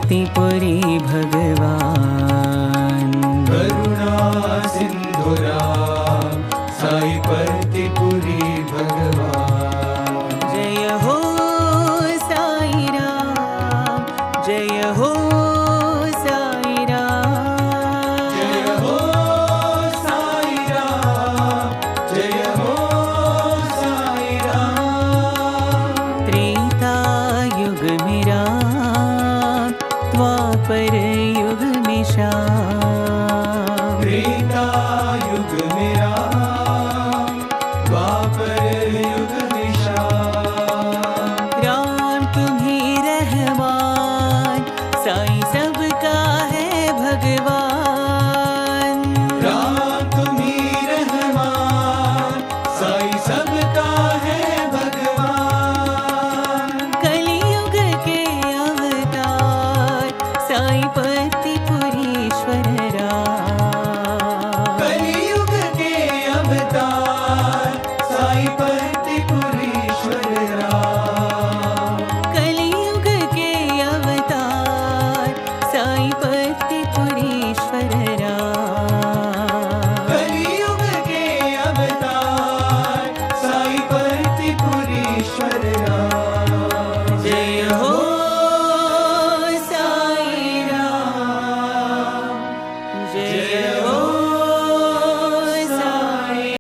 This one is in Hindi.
परतिपुरी भगवान। करुणा सिंधुराम साई परतिपुरी भगवान। जय हो साई राम, जय हो साई राम, जय हो साई राम, जय हो साई राम। त्रेता युग में राम, द्वापर युग में श्याम।